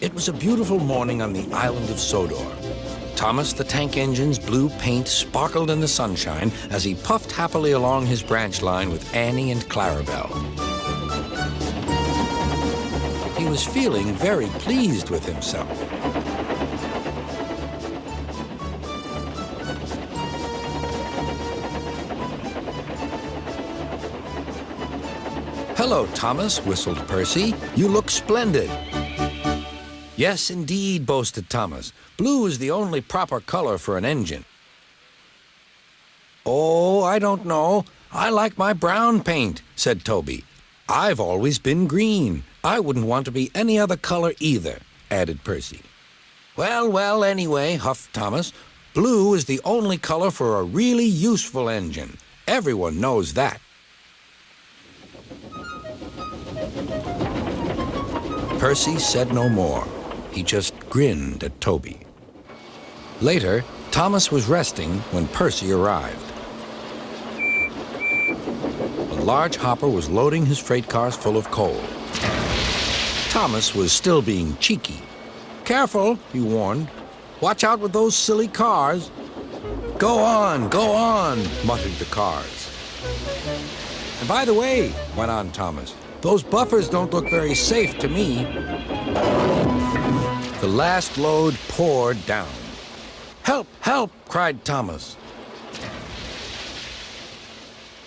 It was a beautiful morning on the island of Sodor. Thomas the Tank Engine's blue paint sparkled in the sunshine as he puffed happily along his branch line with Annie and Clarabelle. He was feeling very pleased with himself. "Hello, Thomas," whistled Percy. "You look splendid." "Yes, indeed," boasted Thomas. "Blue is the only proper color for an engine." "Oh, I don't know. I like my brown paint," said Toby. "I've always been green. I wouldn't want to be any other color either," added Percy. Well, anyway," huffed Thomas, "blue is the only color for a really useful engine. Everyone knows that." Percy said no more. He just grinned at Toby. Later, Thomas was resting when Percy arrived. A large hopper was loading his freight cars full of coal. Thomas was still being cheeky. "Careful," he warned. "Watch out with those silly cars." Go on," muttered the cars. "And by the way," went on Thomas, "those buffers don't look very safe to me." The last load poured down. "Help, help," cried Thomas.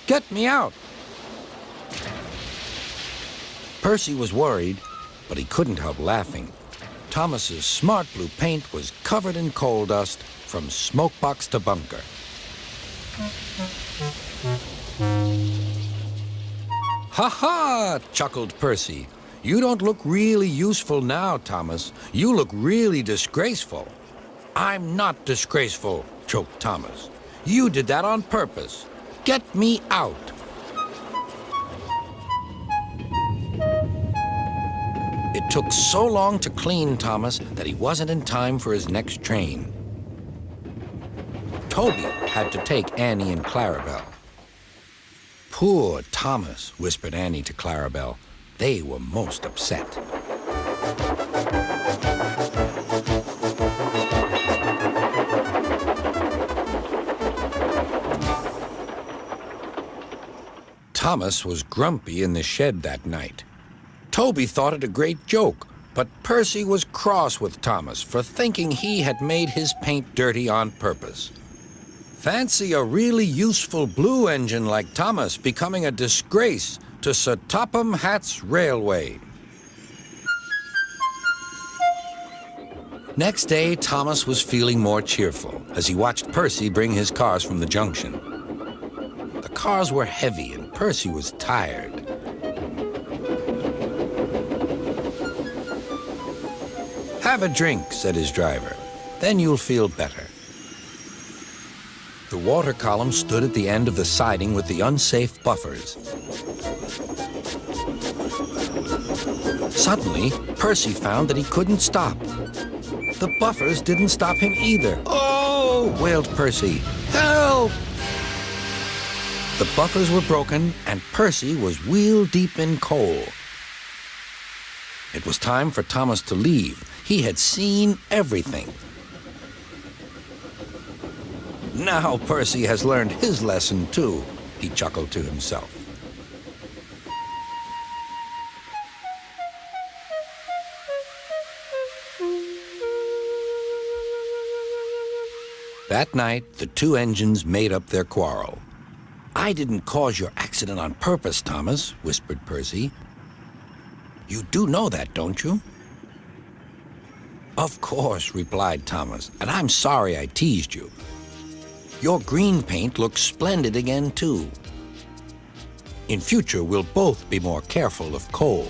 "Get me out." Percy was worried, but he couldn't help laughing. Thomas's smart blue paint was covered in coal dust from smokebox to bunker. "Ha ha!" chuckled Percy. "You don't look really useful now, Thomas. You look really disgraceful." "I'm not disgraceful," choked Thomas. "You did that on purpose. Get me out." It took so long to clean Thomas that he wasn't in time for his next train. Toby had to take Annie and Clarabelle. "Poor Thomas," whispered Annie to Clarabelle. They were most upset. Thomas was grumpy in the shed that night. Toby thought it a great joke, but Percy was cross with Thomas for thinking he had made his paint dirty on purpose. Fancy a really useful blue engine like Thomas becoming a disgrace to Sir Topham Hatt's railway. Next day, Thomas was feeling more cheerful as he watched Percy bring his cars from the junction. The cars were heavy and Percy was tired. "Have a drink," said his driver. "Then you'll feel better." The water column stood at the end of the siding with the unsafe buffers. Suddenly, Percy found that he couldn't stop. The buffers didn't stop him either. "Oh!" wailed Percy. "Help!" The buffers were broken, and Percy was wheel-deep in coal. It was time for Thomas to leave. He had seen everything. "Now Percy has learned his lesson, too," he chuckled to himself. That night, the two engines made up their quarrel. "I didn't cause your accident on purpose, Thomas," whispered Percy. "You do know that, don't you?" "Of course," replied Thomas, "and I'm sorry I teased you. Your green paint looks splendid again, too. In future, we'll both be more careful of coal."